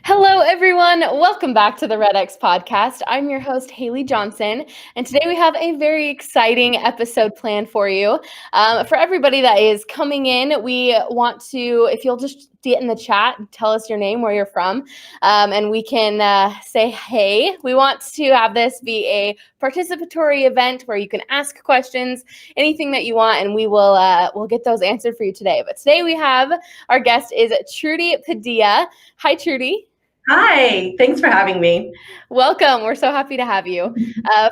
Hello, everyone. Welcome back to the REDX podcast. I'm your host, Haley Johnson, and today we have a very exciting episode planned for you. For everybody that is coming in, we want to, if you'll just get in the chat, tell us your name, where you're from, and we can say hey. We want to have this be a participatory event where you can ask questions, anything that you want, and we will we'll get those answered for you today. But today we have our guest is Trudy Padilla. Hi, Trudy. Hi, thanks for having me. Welcome. We're so happy to have you.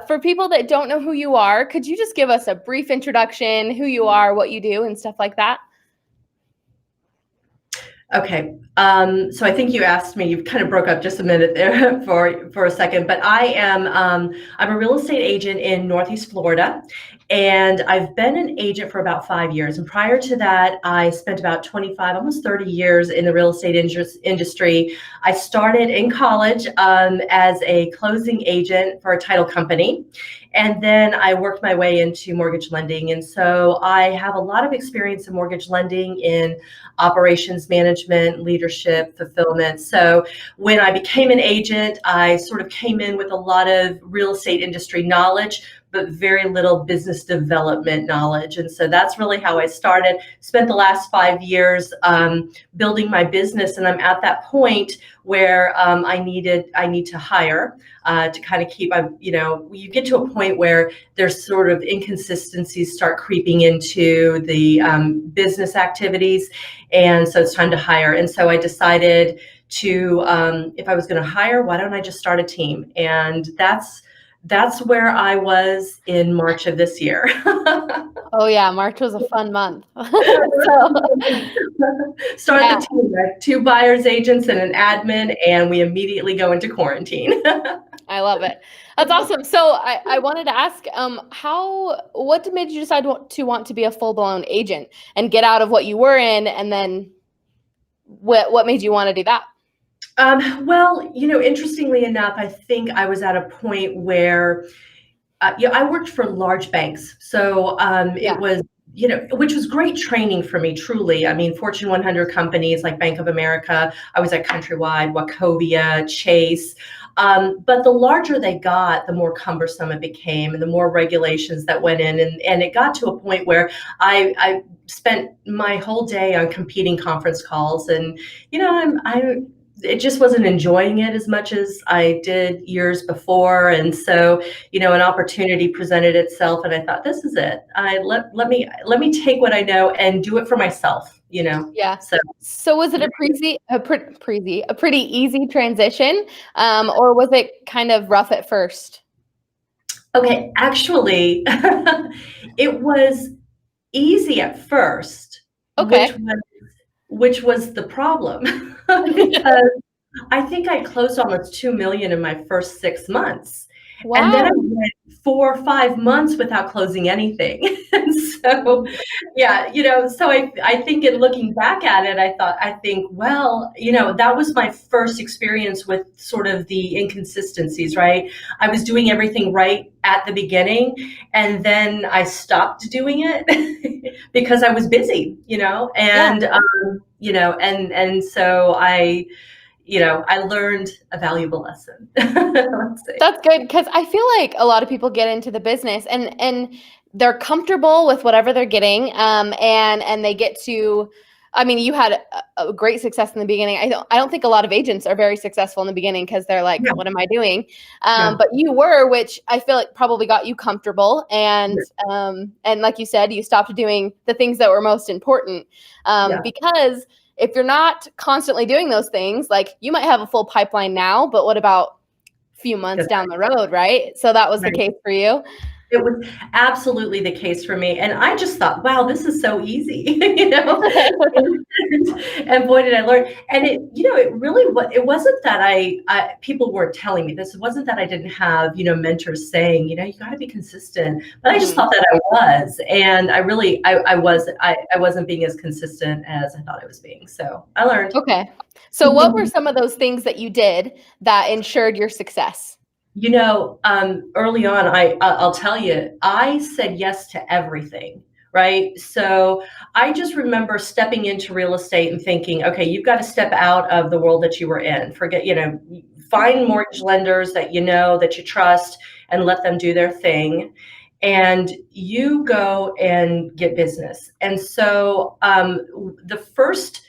For people that don't know who you are, could you just give us a brief introduction, who you are, what you do, and stuff like that? Okay, so I think you asked me, you kind of broke up just a minute there for a second, but I'm a real estate agent in Northeast Florida, and I've been an agent for about 5 years. And prior to that, I spent about 25, almost 30 years in the real estate industry. I started in college as a closing agent for a title company. And then I worked my way into mortgage lending. And so I have a lot of experience in mortgage lending, in operations management, leadership, fulfillment. So when I became an agent, I sort of came in with a lot of real estate industry knowledge, but very little business development knowledge. And so that's really how I started. Spent the last 5 years building my business. And I'm at that point where I need to hire to kind of keep, you get to a point where there's sort of inconsistencies start creeping into the business activities. And so it's time to hire. And so I decided to, if I was going to hire, why don't I just start a team? And that's where I was in March of this year. Oh yeah, March was a fun month. Start the team, right? 2 buyer's agents and an admin, and we immediately go into quarantine. I love it. That's awesome. So I wanted to ask, what made you decide to want to be a full-blown agent and get out of what you were in, and then what made you want to do that? Well, interestingly enough, I think I was at a point where, I worked for large banks. So it was, which was great training for me, truly. I mean, Fortune 100 companies like Bank of America, I was at Countrywide, Wachovia, Chase. But the larger they got, the more cumbersome it became and the more regulations that went in. And it got to a point where I spent my whole day on competing conference calls. And, it just wasn't enjoying it as much as I did years before. And so, an opportunity presented itself, and I thought, this is it. Let me take what I know and do it for myself, Yeah. So was it a pretty easy transition, or was it kind of rough at first? Okay, actually, it was easy at first. Okay. Which was the problem because I think I closed almost 2 million in my first 6 months. Wow. And then I went 4 or 5 months without closing anything. And so, yeah, so I think in looking back at it, I think, well, that was my first experience with sort of the inconsistencies, right? I was doing everything right at the beginning, and then I stopped doing it because I was busy, and, Yeah. and so I learned a valuable lesson. Let's say. That's good, because I feel like a lot of people get into the business and they're comfortable with whatever they're getting, and they get to. I mean, you had a great success in the beginning. I don't think a lot of agents are very successful in the beginning because they're like, what am I doing? But you were, which I feel like probably got you comfortable. And like you said, you stopped doing the things that were most important, because if you're not constantly doing those things, like you might have a full pipeline now, but what about a few months down the road, right? So that was the case for you. It was absolutely the case for me. And I just thought, wow, this is so easy, and boy, did I learn. And it really, it wasn't that people weren't telling me this. It wasn't that I didn't have, mentors saying, you got to be consistent, but I just thought that I was. And I wasn't being as consistent as I thought I was being. So I learned. Okay. So what were some of those things that you did that ensured your success? Early on, I'll tell you, I said yes to everything right? So I just remember stepping into real estate and thinking, okay, you've got to step out of the world that you were in. Forget, find mortgage lenders that you know, that you trust, and let them do their thing. And you go and get business. And so the first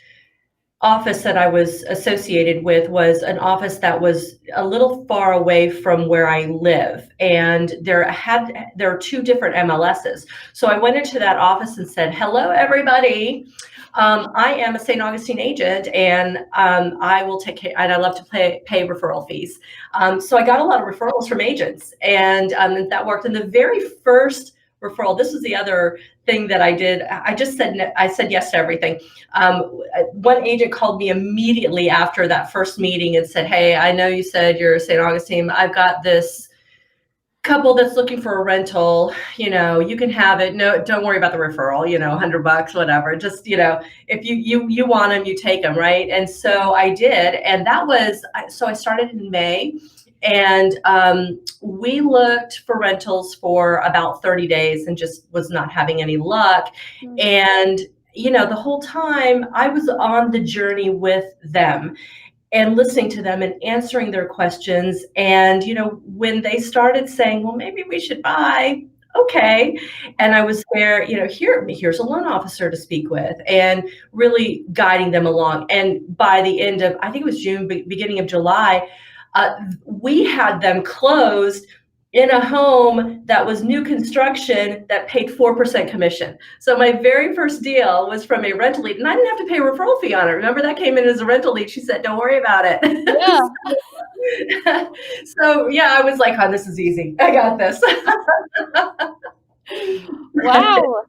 office that I was associated with was an office that was a little far away from where I live. And there are two different MLSs. So I went into that office and said, hello, everybody. I am a St. Augustine agent, and I will take care, and I love to pay referral fees. So I got a lot of referrals from agents, and that worked. And the very first referral, this was the other thing that I did. I said yes to everything. One agent called me immediately after that first meeting and said, hey, I know you said you're St. Augustine. I've got this couple that's looking for a rental, you can have it. No, don't worry about the referral, $100, whatever. Just, if you want them, you take them. Right. And so I did. And so I started in May, and we looked for rentals for about 30 days and just was not having any luck. Mm-hmm. And, the whole time I was on the journey with them and listening to them and answering their questions. And, when they started saying, well, maybe we should buy, okay. And I was there, here's a loan officer to speak with, and really guiding them along. And by the end of, I think it was June, beginning of July, we had them closed in a home that was new construction that paid 4% commission. So my very first deal was from a rental lead, and I didn't have to pay a referral fee on it. Remember, that came in as a rental lead. She said, don't worry about it. Yeah. So yeah, I was like, oh, this is easy. I got this. Wow.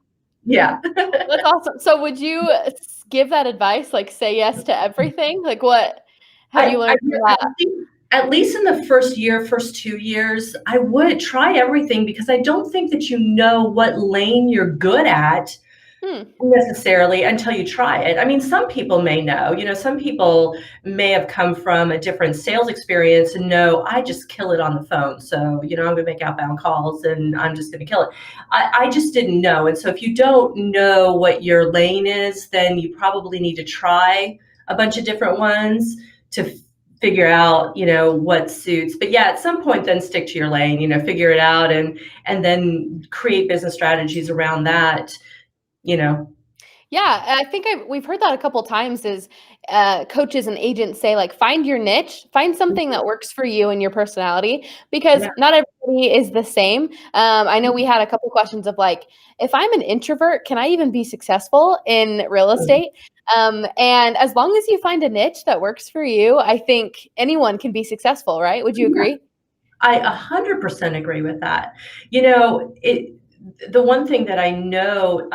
Yeah. That's awesome. So would you give that advice, like say yes to everything? Like what have you learned from that? At least in the first 2 years, I would try everything, because I don't think that you know what lane you're good at necessarily until you try it. I mean, some people may know, some people may have come from a different sales experience and know, I just kill it on the phone. So, I'm going to make outbound calls and I'm just going to kill it. I just didn't know. And so if you don't know what your lane is, then you probably need to try a bunch of different ones to figure out, what suits. But yeah, at some point then stick to your lane, figure it out, and then create business strategies around that, Yeah, I think we've heard that a couple times is coaches and agents say, like, find your niche, find something that works for you and your personality, because not everybody is the same. I know we had a couple questions of like, if I'm an introvert, can I even be successful in real estate? And as long as you find a niche that works for you, I think anyone can be successful, right? Would you agree? I 100% agree with that. The one thing that I know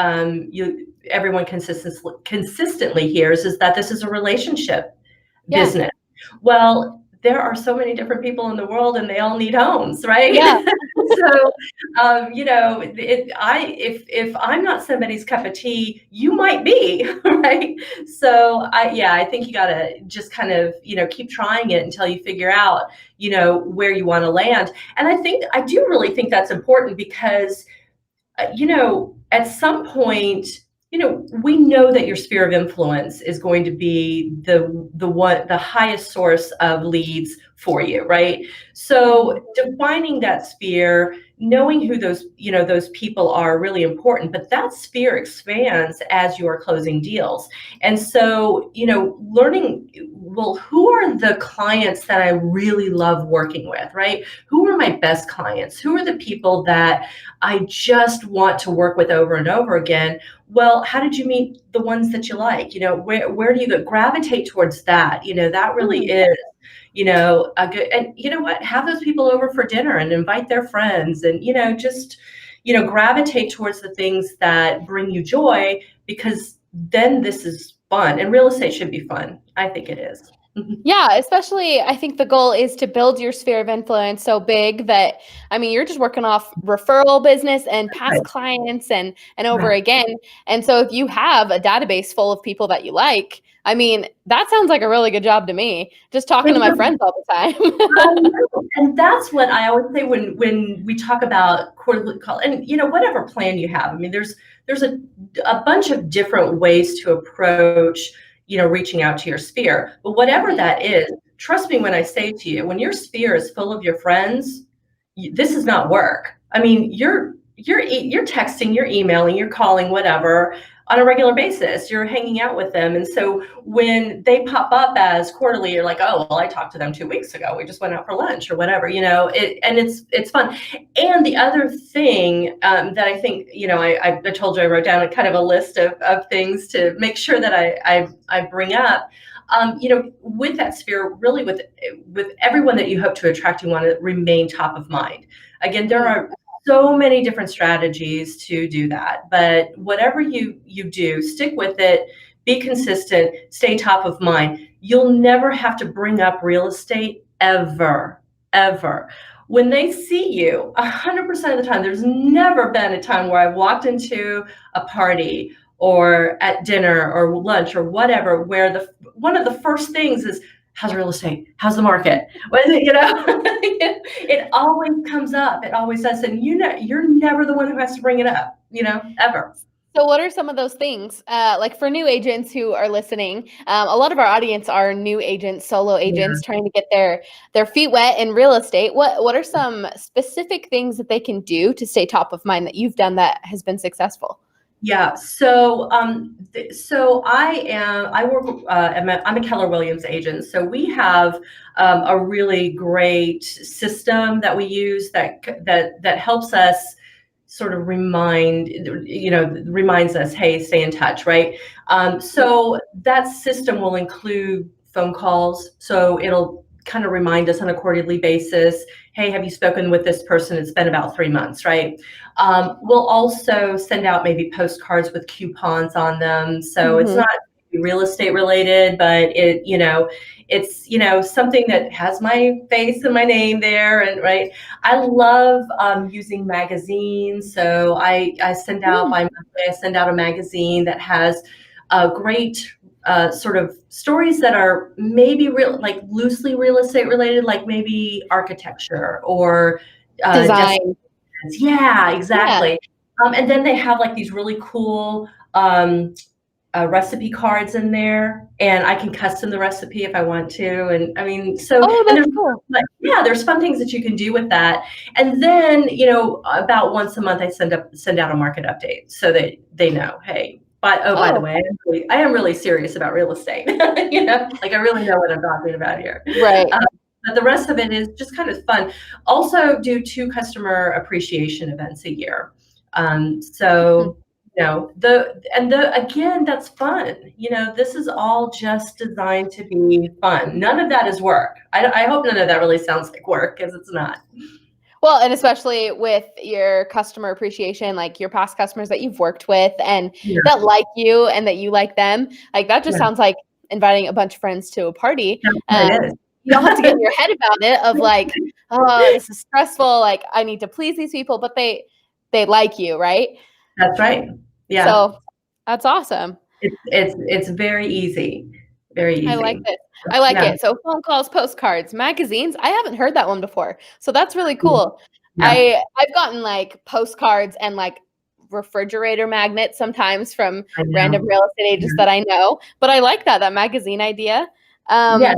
everyone consistently hears is that this is a relationship business. Well, there are so many different people in the world, and they all need homes, right? Yeah. So, if I'm not somebody's cup of tea, you might be, right? So, I think you got to just kind of, keep trying it until you figure out, where you want to land. And I do really think that's important, because, at some point, we know that your sphere of influence is going to be the highest source of leads for you, right? So defining that sphere, knowing who those people are, really important, but that sphere expands as you are closing deals. And so, learning, well, who are the clients that I really love working with, right? Who are my best clients? Who are the people that I just want to work with over and over again? Well, how did you meet the ones that you like? Where do you gravitate towards that? That really is, a good, and you know what, have those people over for dinner and invite their friends, and, just, gravitate towards the things that bring you joy, because then this is fun, and real estate should be fun. I think it is. Yeah, especially I think the goal is to build your sphere of influence so big that I mean you're just working off referral business and past Right. clients and over Right. again. And so if you have a database full of people that you like, I mean, that sounds like a really good job to me. Just talking to my friends all the I time. know, and that's what I always say when we talk about quarterly call, and whatever plan you have. I mean, there's a bunch of different ways to approach reaching out to your sphere. But whatever Mhm. that is, trust me when I say to you, when your sphere is full of your friends, this is not work. I mean, you're texting, you're emailing, you're calling, whatever, on a regular basis. You're hanging out with them, and so when they pop up as quarterly, you're like, oh, well, I talked to them 2 weeks ago. We just went out for lunch or whatever, and it's fun. And the other thing that I think, I told you I wrote down a kind of a list of things to make sure that I bring up. With that sphere, really with everyone that you hope to attract, you want to remain top of mind. Again, there Mm. are so many different strategies to do that, but whatever you do, stick with it, be consistent, stay top of mind. You'll never have to bring up real estate ever, ever. When they see you, 100% of the time, there's never been a time where I walked into a party or at dinner or lunch or whatever, where one of the first things is, how's real estate? How's the market? What is it, it always comes up. It always does. And you're never the one who has to bring it up, ever. So what are some of those things? Like for new agents who are listening, a lot of our audience are new agents, solo Yeah. agents trying to get their feet wet in real estate. What are some specific things that they can do to stay top of mind that you've done that has been successful? Yeah. So I work, I'm a Keller Williams agent. So we have a really great system that we use that helps us sort of reminds us, hey, stay in touch, right? So that system will include phone calls. So it'll kind of remind us on a quarterly basis, hey, have you spoken with this person? It's been about 3 months, right? We'll also send out maybe postcards with coupons on them. So it's Mm-hmm. not real estate related, but it's something that has my face and my name there, and right. I love using magazines. So I send out bi-monthly, I send out a magazine that has a great sort of stories that are maybe like loosely real estate related, like maybe architecture or Design. yeah, Yeah. exactly. And then they have like these really cool recipe cards in there, and I can custom the recipe if I want to. And I mean, Oh, and that's cool. there's fun things that you can do with that. And then, about once a month, I send out a market update so that they know, hey, by the Oh, way, I am really serious about real estate. Like I really know what I'm talking about here. right. But the rest of it is just kind of fun. Also, do 2 customer appreciation events a year. Mhm. So again, that's fun. This is all just designed to be fun. None of that is work. I hope none of that really sounds like work, because it's not. Well, and especially with your customer appreciation, like your past customers that you've worked with and Yeah, that like you and that you like them, like that just yeah, sounds like inviting a bunch of friends to a party. that's what Um, it is. you don't have to get in your head about it of like, oh, this is stressful. Like I need to please these people, but they like you, right? That's right. Yeah, So that's awesome. it's very easy, very I like easy. this. I like Yeah, it. So phone calls, postcards, magazines. I haven't heard that one before. So that's really cool. yeah, I've gotten like postcards and like refrigerator magnets sometimes from I random know. real estate agents that I know. But I like that magazine idea. Yeah. Um,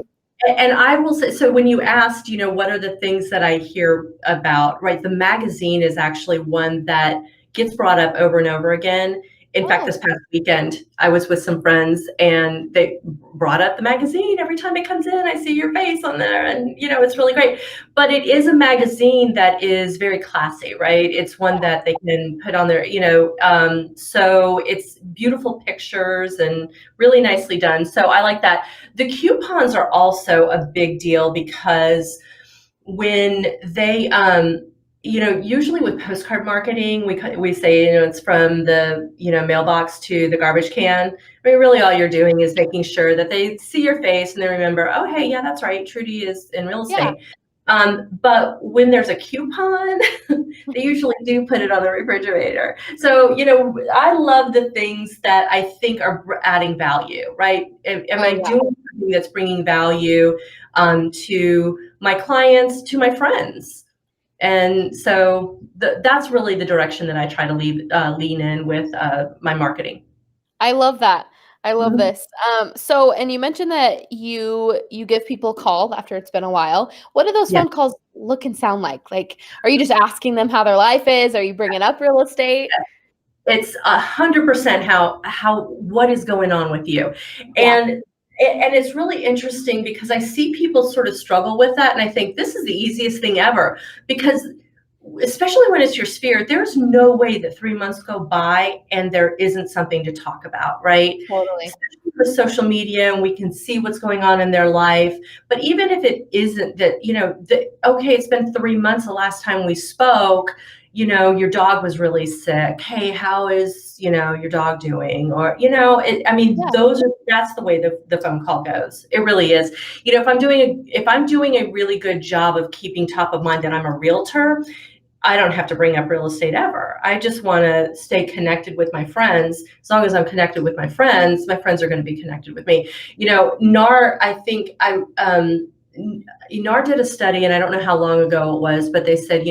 And I will say, so when you asked, what are the things that I hear about, right? The magazine is actually one that gets brought up over and over again. In fact, oh, this past weekend, I was with some friends and they brought up the magazine. Every time it comes in, I see your face on there, and, it's really great. But it is a magazine that is very classy, right? It's one that they can put on their, so it's beautiful pictures and really nicely done. So I like that. The coupons are also a big deal, because when they usually with postcard marketing, we say, it's from the, mailbox to the garbage can. I mean, really all you're doing is making sure that they see your face and they remember, oh, hey, yeah, that's right, Trudy is in real Yeah. estate. But when there's a coupon, they usually do put it on the refrigerator. So, I love the things that I think are adding value, right? Am Oh I yeah. doing something that's bringing value to my clients, to my friends? And so that's really the direction that I try to lean in with my marketing. I love that. I love Mhm. this. So, and you mentioned that you give people a call after it's been a while. What do those Yeah. phone calls look and sound like? Like, are you just asking them how their life is? Are you bringing up real estate? It's 100% what is going on with you, Yeah, and it's really interesting because I see people sort of struggle with that, and I think this is the easiest thing ever, because especially when it's your sphere, there's no way that 3 months go by and there isn't something to talk about, right? totally. Especially for social media, and we can see what's going on in their life. But even if it isn't that, okay, it's been 3 months the last time we spoke, your dog was really sick. Hey, how is, your dog doing? Or, I mean, Yeah. that's the way the phone call goes. It really is. If I'm doing a really good job of keeping top of mind that I'm a realtor, I don't have to bring up real estate ever. I just want to stay connected with my friends. As long as I'm connected with my friends are going to be connected with me. NAR, I think NAR did a study, and I don't know how long ago it was, but they said,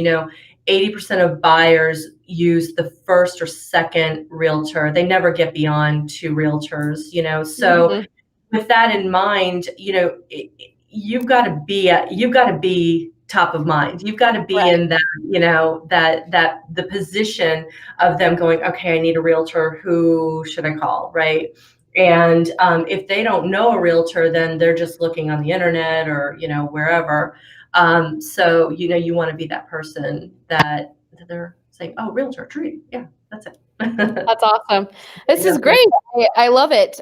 80% of buyers use the first or second realtor. They never get beyond two realtors, so Mhm. with that in mind, you've got to be top of mind. You've got to be Right. in that, that the position of them going, okay, I need a realtor. Who should I call, right? And if they don't know a realtor, then they're just looking on the internet or wherever. So you want to be that person that they're saying, oh, realtor, Trudy, yeah, that's it. That's awesome. This is Yeah. great. I love it.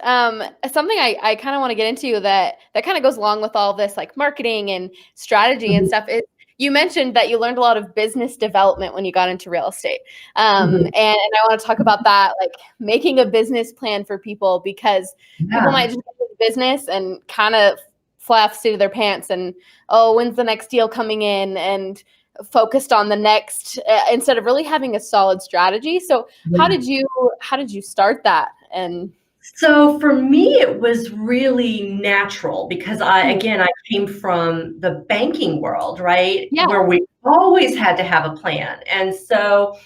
Something I kind of want to get into that kind of goes along with all this like marketing and strategy and Mhm. stuff is you mentioned that you learned a lot of business development when you got into real estate. Mhm. And I want to talk about that, like making a business plan for people because people Yeah. might just go to business and kind of fly off the seat of their pants and, oh, when's the next deal coming in? And focused on the next instead of really having a solid strategy. So how did you start that? And So for me, it was really natural because Mhm. again, I came from the banking world, right? Yeah. Where we always had to have a plan. And so,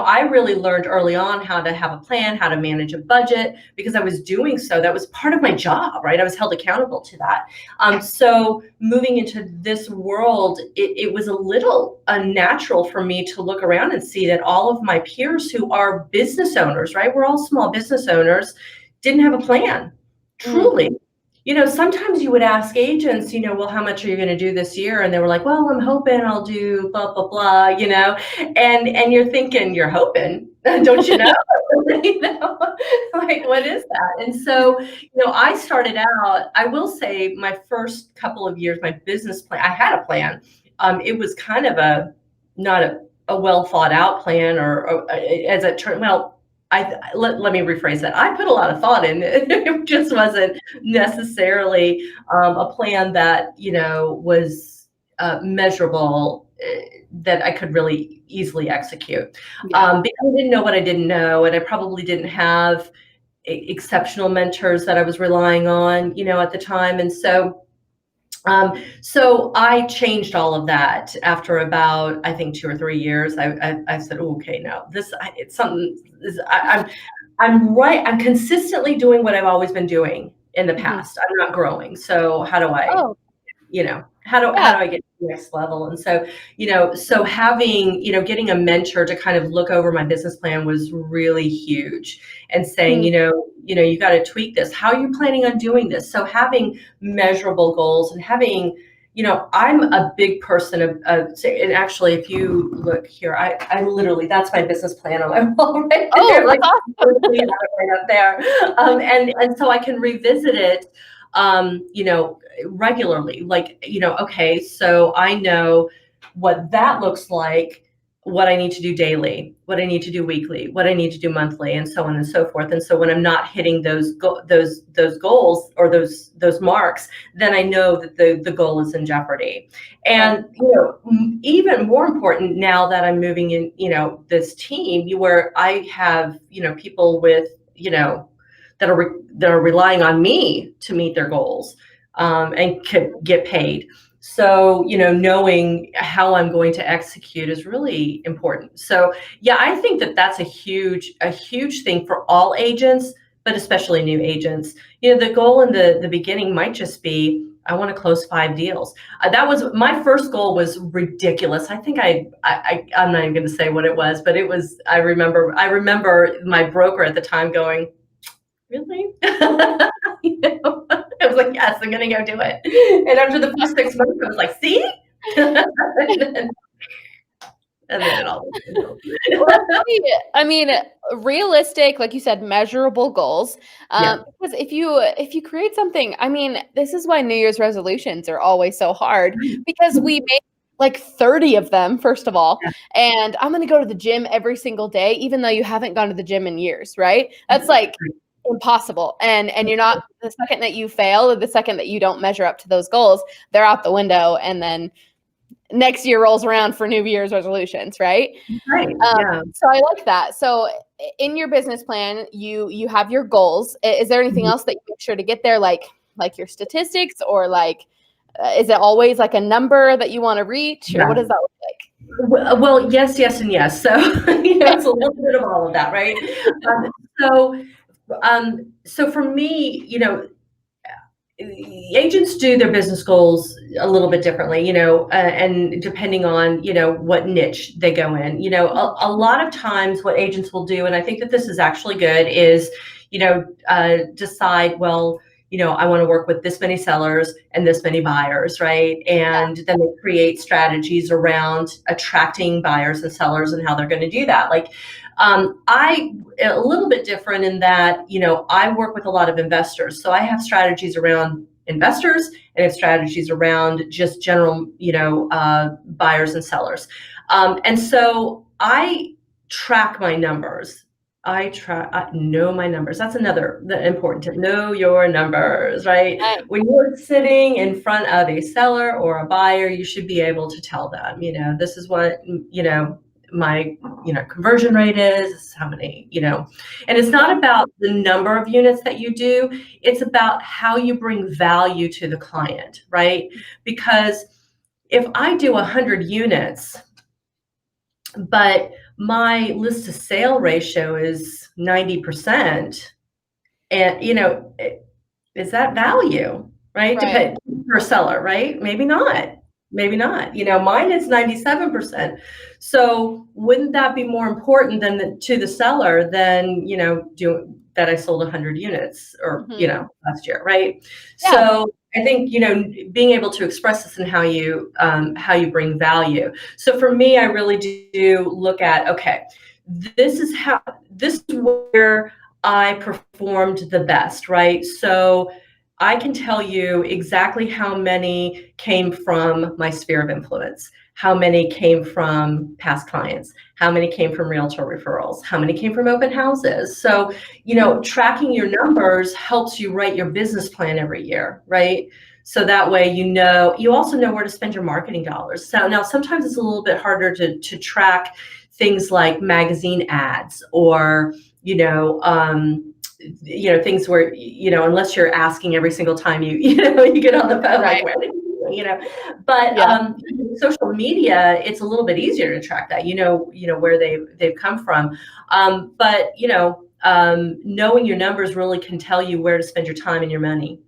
I really learned early on how to have a plan, how to manage a budget, because I was doing so. That was part of my job, right? I was held accountable to that. So moving into this world, it was a little unnatural for me to look around and see that all of my peers who are business owners, right? We're all small business owners, didn't have a plan, Mm. truly. Sometimes you would ask agents, well, how much are you going to do this year? And they were like, well, I'm hoping I'll do blah, blah, blah, and you're thinking, you're hoping, don't you know? you know, like, what is that? And so, I started out, I will say my first couple of years, my business plan, I had a plan. It was kind of not a well thought out plan or as it turned, well, let me rephrase that. I put a lot of thought in it. It just wasn't necessarily a plan that was measurable, that I could really easily execute, Yeah. because I didn't know what I didn't know, and I probably didn't have exceptional mentors that I was relying on, at the time, and so I changed all of that after about, I think, 2 or 3 years. I said, oh, okay, no, it's something. I'm right. I'm consistently doing what I've always been doing in the Mhm. past. I'm not growing. So how do I, Oh, how yeah. do I get to the next level? And so, so having, getting a mentor to kind of look over my business plan was really huge, and saying, Mm. you got to tweak this. How are you planning on doing this? So having measurable goals and having, I'm a big person and actually, if you look here, I literally, that's my business plan on my wall right Oh, there. Like, that's awesome. literally have it right up there. And so I can revisit it, regularly. Like, okay, so I know what that looks like. what I need to do daily, what I need to do weekly, what I need to do monthly, and so on and so forth. And so when I'm not hitting those goals or those marks, then I know that the goal is in jeopardy. And even more important now that I'm moving in, this team where I have people with that are relying on me to meet their goals, and could get paid. So, knowing how I'm going to execute is really important. So, yeah, I think that that's a huge thing for all agents, but especially new agents. The goal in the beginning might just be, I want to close 5 deals. That was my first goal. Was ridiculous. I think I'm not even going to say what it was, but it was. I remember my broker at the time going, really? I was like, yes, I'm gonna go do it. And after the first 6 months, I was like, see? And then it all I mean, realistic, like you said, measurable goals. Because if you create something, I mean, this is why New Year's resolutions are always so hard, because we make like 30 of them, first of all. And I'm going to go to the gym every single day, even though you haven't gone to the gym in years, right? That's like impossible. And you're not, the second that you fail, or the second that you don't measure up to those goals, they're out the window. And then next year rolls around for New Year's resolutions, right? Right. So I like that. So in your business plan, you have your goals. Is there anything else that you make sure to get there, like your statistics, or is it always like a number that you want to reach, or what does that look like? Well, yes, and yes. So it's a little bit of all of that, right? So for me, agents do their business goals a little bit differently, and depending on, what niche they go in. A lot of times what agents will do, and I think that this is actually good, is, decide, well, I want to work with this many sellers and this many buyers, right? And then they create strategies around attracting buyers and sellers and how they're going to do that. Like, I a little bit different in that, I work with a lot of investors. So I have strategies around investors, and I have strategies around just general, buyers and sellers. And so I track my numbers. I know my numbers. That's another important tip. Know your numbers, right? When you're sitting in front of a seller or a buyer, you should be able to tell them, this is what, my conversion rate is, how many, and it's not about the number of units that you do, it's about how you bring value to the client, right? Because if I do 100 units, but my list to sale ratio is 90%, and is that value, right? Depend per seller, right? Maybe not. Mine is 97%. So wouldn't that be more important than to the seller than, that I sold 100 units or, last year, right? Yeah. So I think, being able to express this in how you bring value. So for me, I really do look at, okay, this is where I performed the best, right? So I can tell you exactly how many came from my sphere of influence, how many came from past clients, how many came from realtor referrals, how many came from open houses. So, tracking your numbers helps you write your business plan every year, right? So that way, you also know where to spend your marketing dollars. So now sometimes it's a little bit harder to track things like magazine ads or, things where, unless you're asking every single time you get on the phone, right. Like, where did but social media, it's a little bit easier to track that, where they've come from. But knowing your numbers really can tell you where to spend your time and your money.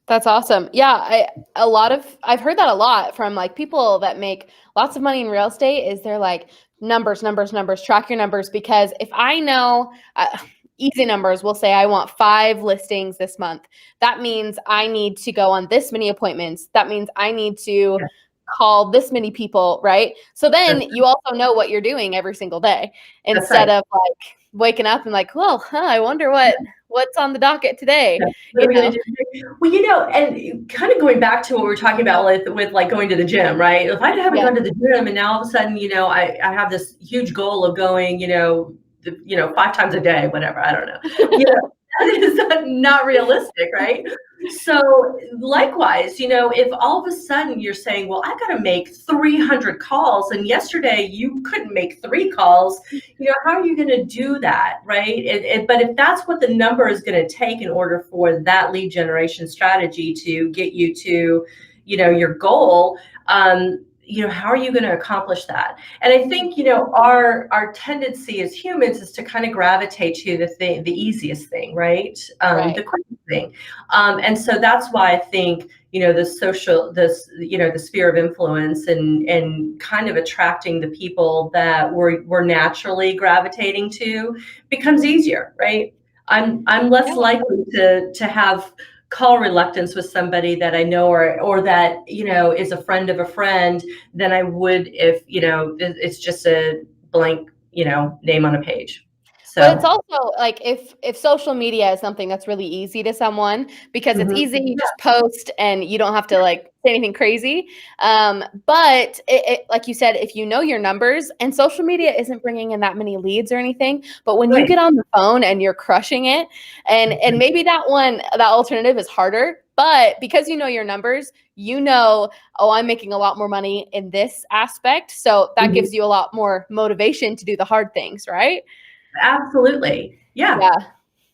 That's awesome. Yeah. I've heard that a lot from like people that make lots of money in real estate, is they're like, numbers, track your numbers. Because if I know, easy numbers, we'll say I want 5 listings this month. That means I need to go on this many appointments. That means I need to call this many people, right? So then you also know what you're doing every single day, instead of like waking up and like, well, I wonder what's on the docket today. Yeah, what You are we know? gonna do? Well, and kind of going back to what we were talking about with like going to the gym, right? If I haven't Yeah. gone to the gym and now all of a sudden, I have this huge goal of going, 5 times a day, whatever, I don't know. That is not realistic, right? So likewise, if all of a sudden you're saying, well, I got to make 300 calls, and yesterday you couldn't make 3 calls, how are you going to do that, right? But if that's what the number is going to take in order for that lead generation strategy to get you to, your goal, how are you going to accomplish that? And I think, our tendency as humans is to kind of gravitate to the easiest thing, right? Right. The quickest thing. And so that's why I think, the sphere of influence and kind of attracting the people that we're naturally gravitating to becomes easier, right? I'm less likely to have call reluctance with somebody that I know or that is a friend of a friend than I would if it's just a blank name on a page. But it's So also like if social media is something that's really easy to someone because it's easy, you just post and you don't have to like say anything crazy. But like you said, if you know your numbers, and social media isn't bringing in that many leads or anything, but when you get on the phone and you're crushing it, and maybe that alternative is harder, but because you know your numbers, oh, I'm making a lot more money in this aspect, so that gives you a lot more motivation to do the hard things, right? Absolutely. Yeah.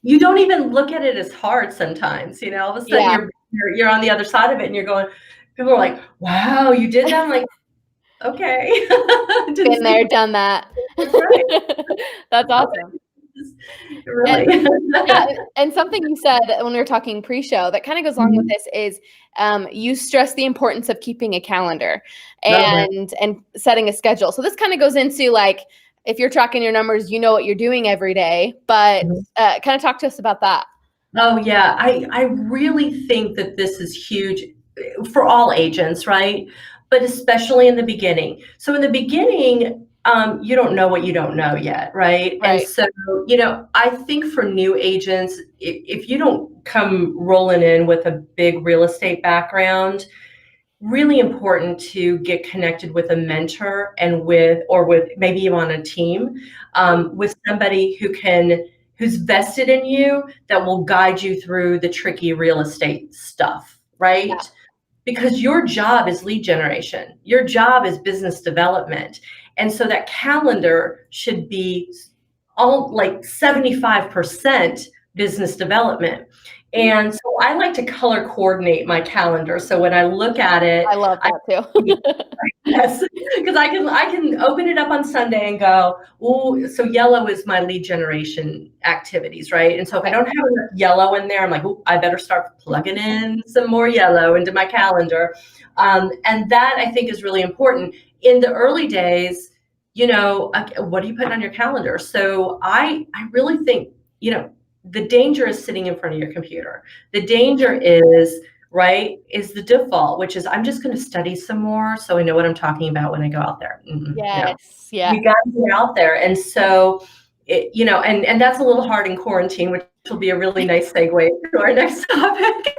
You don't even look at it as hard sometimes, all of a sudden you're on the other side of it and you're going, people are like, wow, you did that? I'm like, okay. Been there, done that. That's awesome. Really. And something you said when we were talking pre-show that kind of goes along with this is you stress the importance of keeping a calendar and setting a schedule. So this kind of goes into like, if you're tracking your numbers, you know what you're doing every day, but kind of talk to us about that. Oh yeah, I really think that this is huge for all agents, right? But especially in the beginning. So in the beginning, you don't know what you don't know yet, right? And so, I think for new agents, if you don't come rolling in with a big real estate background, really important to get connected with a mentor and with maybe even on a team, with somebody who's vested in you, that will guide you through the tricky real estate stuff, right? Yeah. Because your job is lead generation. Your job is business development. And so that calendar should be all like 75% business development. And so I like to color coordinate my calendar. So when I look at it, I love that too. Yes, because I can open it up on Sunday and go, oh, so yellow is my lead generation activities, right? And so if I don't have enough yellow in there, I'm like, oh, I better start plugging in some more yellow into my calendar. And that I think is really important. In the early days, what are you putting on your calendar? So I really think, the danger is sitting in front of your computer. The danger is the default, which is I'm just going to study some more so I know what I'm talking about when I go out there. Yes. Yeah. You got to get out there. And so, and that's a little hard in quarantine, which will be a really nice segue to our next topic.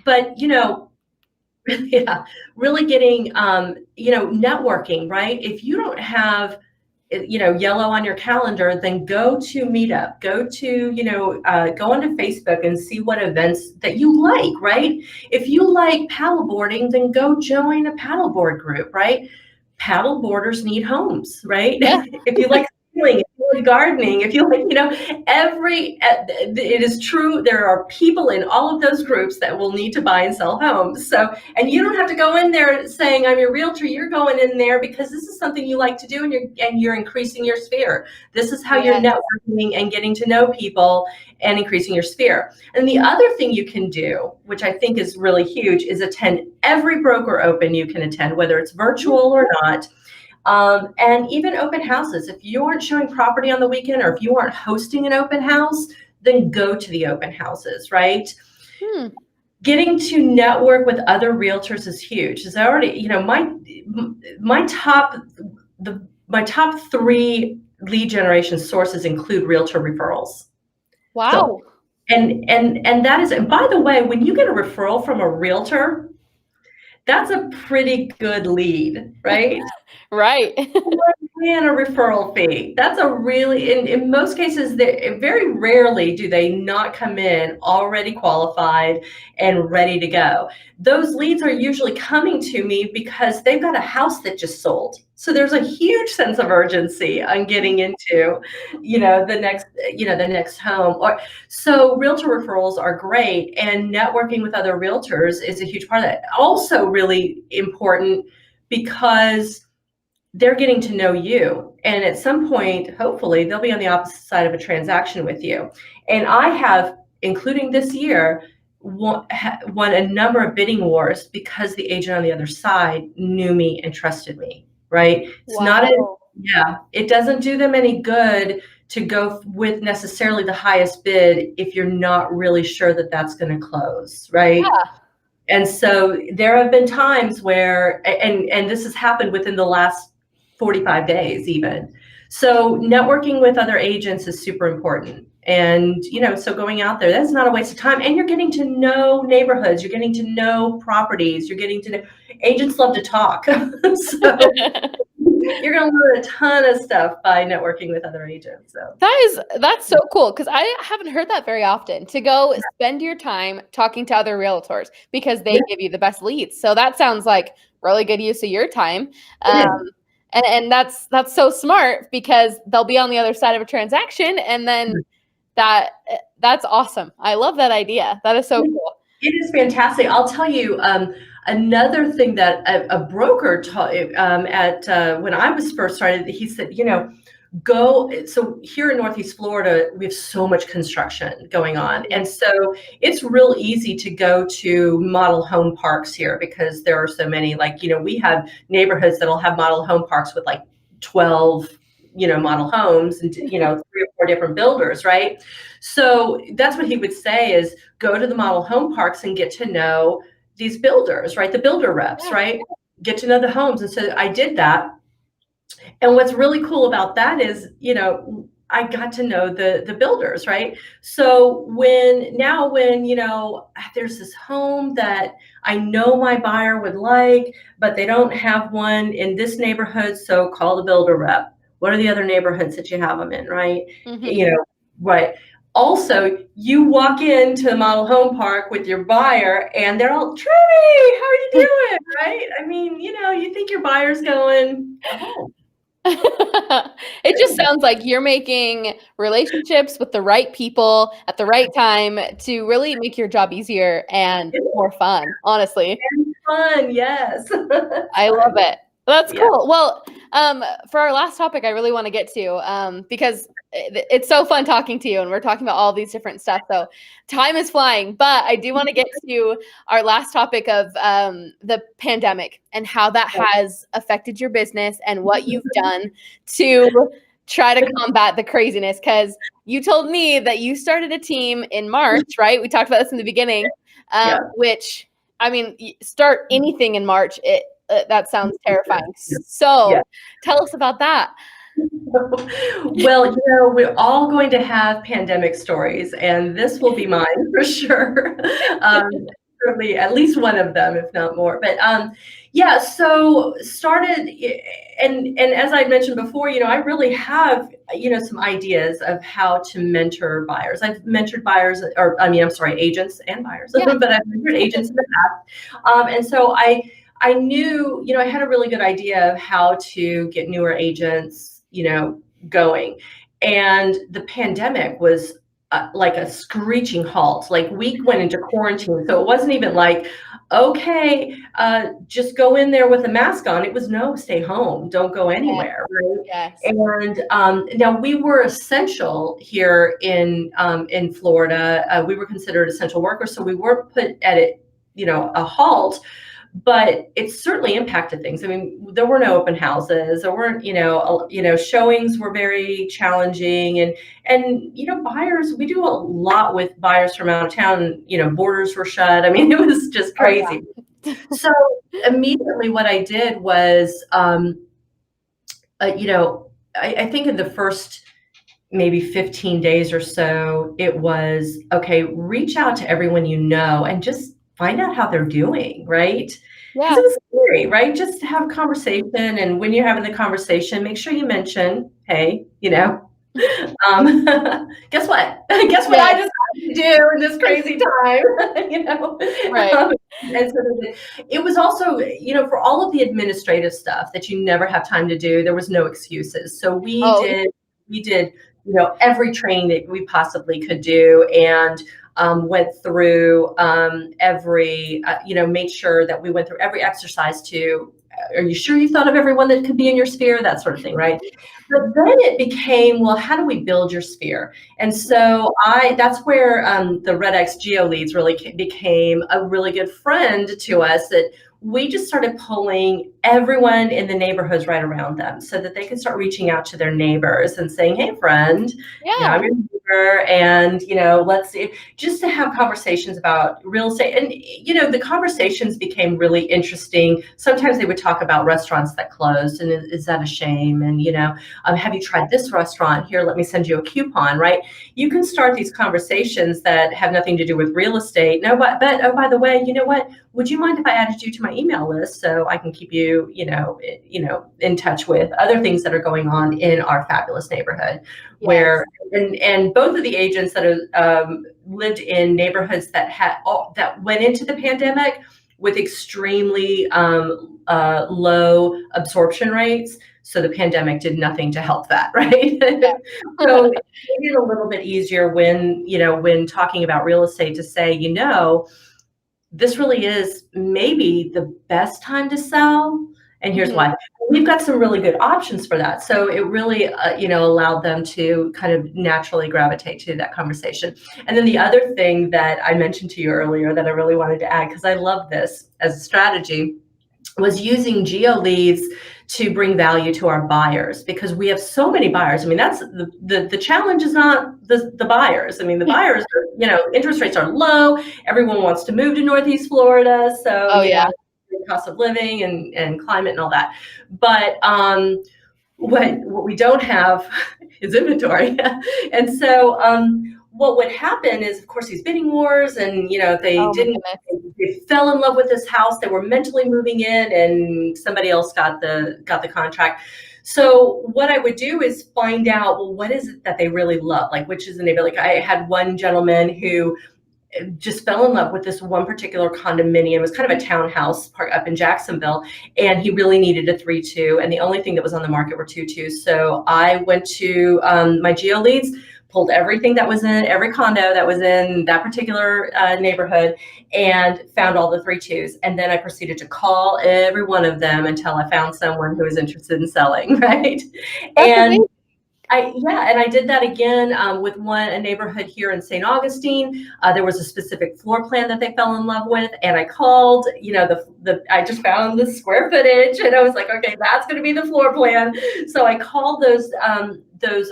but yeah, really getting, networking, right? If you don't have yellow on your calendar, then go to Meetup, go onto Facebook and see what events that you like, right? If you like paddleboarding, then go join a paddleboard group, right? Paddle boarders need homes, right? Yeah. If you like sailing, if you like gardening, if you like, it is true. There are people in all of those groups that will need to buy and sell homes. So, and you don't have to go in there saying I'm your realtor. You're going in there because this is something you like to do, and you're increasing your sphere. This is how you're networking and getting to know people and increasing your sphere. And the other thing you can do, which I think is really huge, is attend every broker open you can attend, whether it's virtual or not. And even open houses. If you aren't showing property on the weekend, or if you aren't hosting an open house, then go to the open houses, right? Getting to network with other realtors is huge. Is already, my top 3 lead generation sources include realtor referrals. Wow. So, and that is, and by the way, when you get a referral from a realtor, that's a pretty good lead, right? Right. And a referral fee. That's a really, in most cases, they very rarely do they not come in already qualified and ready to go. Those leads are usually coming to me because they've got a house that just sold. So there's a huge sense of urgency on getting into, the next home. Or so realtor referrals are great, and networking with other realtors is a huge part of that. Also really important because they're getting to know you. And at some point, hopefully, they'll be on the opposite side of a transaction with you. And I have, including this year, won a number of bidding wars because the agent on the other side knew me and trusted me, right? It's not Wow. it doesn't do them any good to go with necessarily the highest bid if you're not really sure that that's going to close, right? Yeah. And so there have been times where, and this has happened within the last 45 days even. So networking with other agents is super important. And, so going out there, that's not a waste of time. And you're getting to know neighborhoods, you're getting to know properties, you're getting to know, agents love to talk. So you're going to learn a ton of stuff by networking with other agents. So That's so cool, because I haven't heard that very often, to go spend your time talking to other realtors because they give you the best leads. So that sounds like really good use of your time. And that's so smart, because they'll be on the other side of a transaction, and then that's awesome. I love that idea. That is so cool. It is fantastic. I'll tell you, another thing that a broker taught when I was first started, he said, so here in Northeast Florida, we have so much construction going on. And so it's real easy to go to model home parks here because there are so many, we have neighborhoods that'll have model home parks with 12 model homes and 3 or 4 different builders, right? So that's what he would say is go to the model home parks and get to know these builders, right? The builder reps, right? Get to know the homes. And so I did that. And what's really cool about that is, I got to know the builders, right? So when there's this home that I know my buyer would like, but they don't have one in this neighborhood, so call the builder rep. What are the other neighborhoods that you have them in, right? Mm-hmm. Right. Also, you walk into the model home park with your buyer and they're all, Trudy, how are you doing? Right? I mean, you think your buyer's going, oh. It just sounds like you're making relationships with the right people at the right time to really make your job easier and more fun, honestly. And fun, yes. I love it. That's cool. Well, for our last topic, I really want to get to, because it's so fun talking to you, and we're talking about all these different stuff. So time is flying, but I do want to get to our last topic of the pandemic and how that has affected your business and what you've done to try to combat the craziness. Because you told me that you started a team in March, right? We talked about this in the beginning, which, I mean, start anything in March, that sounds terrifying. So tell us about that. Well, we're all going to have pandemic stories, and this will be mine for sure. Certainly at least one of them, if not more. But so started, and as I mentioned before, I really have, some ideas of how to mentor buyers. I've mentored buyers, agents and buyers, but I've mentored agents in the past. And so I knew, I had a really good idea of how to get newer agents, going. And the pandemic was like a screeching halt. Like we went into quarantine. So it wasn't even like, okay, just go in there with a mask on. It was no, stay home, don't go anywhere. Right? Yes. And now we were essential here in Florida. We were considered essential workers. So we were put at it, a halt. But it certainly impacted things. I mean, there were no open houses. There weren't, showings were very challenging, and buyers. We do a lot with buyers from out of town. Borders were shut. I mean, it was just crazy. So immediately, what I did was, I think in the first maybe 15 days or so, it was, okay, reach out to everyone you know and just find out how they're doing, right? Because it Yeah. was scary, right? Just to have a conversation. And when you're having the conversation, make sure you mention, hey, um, guess what? Guess what I Yes. decided to do in this crazy time, you know? Right. And so it was also, for all of the administrative stuff that you never have time to do, there was no excuses. So Oh, we did, every training that we possibly could do, and went through every, made sure that we went through every exercise to, are you sure you thought of everyone that could be in your sphere? That sort of thing, right? But then it became, well, how do we build your sphere? And so that's where the REDX Geo Leads really became a really good friend to us, that we just started pulling everyone in the neighborhoods right around them so that they could start reaching out to their neighbors and saying, hey, friend, yeah. I'm your neighbor, and, let's see, just to have conversations about real estate. And, the conversations became really interesting. Sometimes they would talk about restaurants that closed, and is that a shame? And, have you tried this restaurant? Here, let me send you a coupon, right? You can start these conversations that have nothing to do with real estate. No, but oh, by the way, you know what? Would you mind if I added you to my email list so I can keep you, in touch with other things that are going on in our fabulous neighborhood? Yes. Where and both of the agents that lived in neighborhoods that went into the pandemic with extremely low absorption rates. So the pandemic did nothing to help that, right? Yeah. So it made it a little bit easier when talking about real estate to say, this really is maybe the best time to sell. And here's why. We've got some really good options for that. So it really, allowed them to kind of naturally gravitate to that conversation. And then the other thing that I mentioned to you earlier that I really wanted to add, because I love this as a strategy, was using geo leads to bring value to our buyers, because we have so many buyers. I mean, that's the challenge is not the buyers. I mean, the buyers are, interest rates are low. Everyone wants to move to Northeast Florida. So, Oh, yeah. cost of living and climate and all that. But what we don't have is inventory. And so what would happen is, of course, these bidding wars, and Oh my goodness. they fell in love with this house. They were mentally moving in, and somebody else got the contract. So what I would do is find out, well, what is it that they really love? Like, which is the neighborhood? Like, I had one gentleman who just fell in love with this one particular condominium. It was kind of a townhouse park up in Jacksonville, and he really needed a 3-2, and the only thing that was on the market were 2-2s. So I went to my geo leads, pulled everything that was in every condo that was in that particular neighborhood, and found all the 3-2s. And then I proceeded to call every one of them until I found someone who was interested in selling, right? That's And amazing. I did that again with a neighborhood here in St. Augustine. There was a specific floor plan that they fell in love with, and I called. I just found the square footage, and I was like, okay, that's going to be the floor plan. So I called those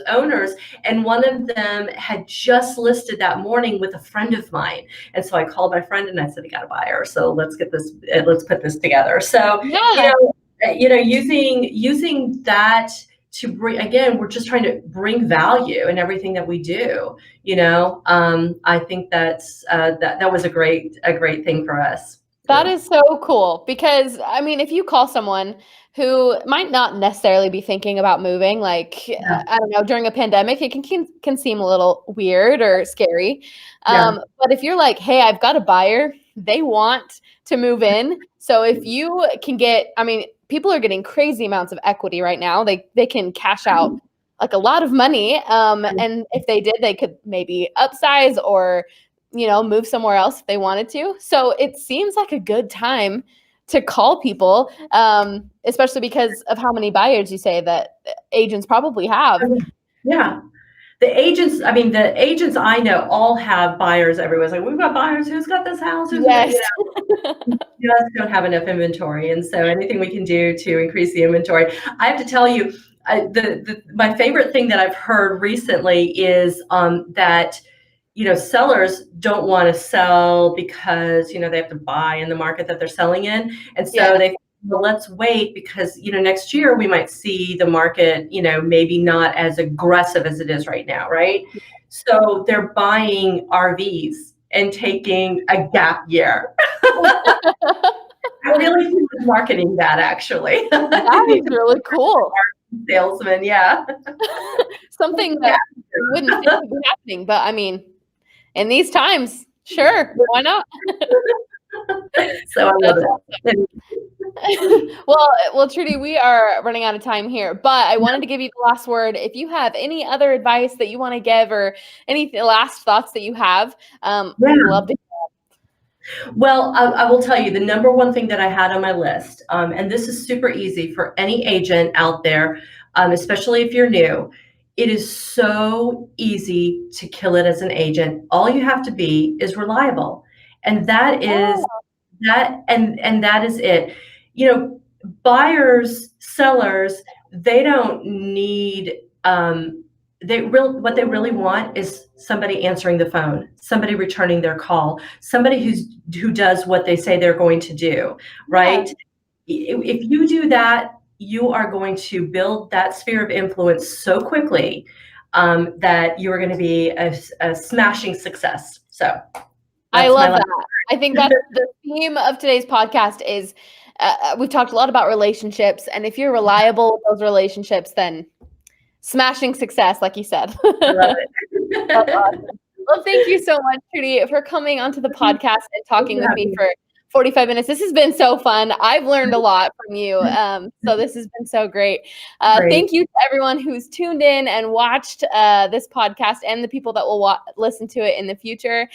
owners, and one of them had just listed that morning with a friend of mine, and so I called my friend and I said, I got a buyer, so let's get this, let's put this together. So Yeah. using that to bring, again, we're just trying to bring value in everything that we do. I think that's that was a great thing for us. That is so cool, because I mean, if you call someone who might not necessarily be thinking about moving, like, Yeah. I don't know, during a pandemic, it can seem a little weird or scary. Yeah. But if you're like, hey, I've got a buyer, they want to move in. So if you can get, I mean, people are getting crazy amounts of equity right now. They can cash out like a lot of money. And if they did, they could maybe upsize or move somewhere else if they wanted to. So it seems like a good time to call people, especially because of how many buyers you say that agents probably have. Yeah. The agents I know all have buyers everywhere. It's like, we've got buyers. Who's got this house? Who's got, Yes. just don't have enough inventory. And so anything we can do to increase the inventory. I have to tell you, my favorite thing that I've heard recently is that sellers don't want to sell because they have to buy in the market that they're selling in, and so Yeah. they well, let's wait because, next year we might see the market, maybe not as aggressive as it is right now, right? So they're buying RVs and taking a gap year. I really think we're marketing that actually. That is really cool. Salesman, yeah. Something that you wouldn't think would be happening, but I mean, in these times, sure, why not? So I love it. Well, Trudy, we are running out of time here, but I wanted to give you the last word. If you have any other advice that you want to give or any last thoughts that you have, I'd love to. Well, I will tell you the number one thing that I had on my list, and this is super easy for any agent out there, especially if you're new. It is so easy to kill it as an agent. All you have to be is reliable, and that is that, and that is it. Buyers, sellers, they don't need. What they really want is somebody answering the phone, somebody returning their call, somebody who does what they say they're going to do, right? If you do that, you are going to build that sphere of influence so quickly that you are going to be a smashing success. So I love that. I think that's the theme of today's podcast is we've talked a lot about relationships, and if you're reliable with those relationships, then smashing success, like you said. I love it. That's awesome. Well, thank you so much, Trudy, for coming onto the podcast and talking with me for 45 minutes. This has been so fun. I've learned a lot from you. So this has been so great. Thank you to everyone who's tuned in and watched this podcast and the people that will listen to it in the future.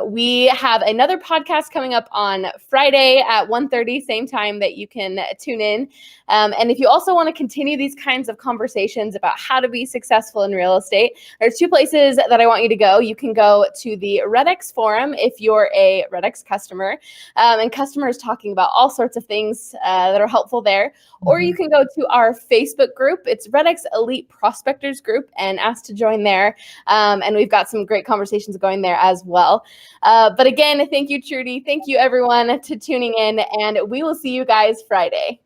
We have another podcast coming up on Friday at 1:30, same time that you can tune in. And if you also want to continue these kinds of conversations about how to be successful in real estate, there's two places that I want you to go. You can go to the REDX forum if you're a REDX customer. And customers talking about all sorts of things that are helpful there. Or you can go to our Facebook group. It's REDX Elite Prospectors Group and ask to join there. And we've got some great conversations going there as well. But again, thank you, Trudy. Thank you, everyone, to tuning in. And we will see you guys Friday.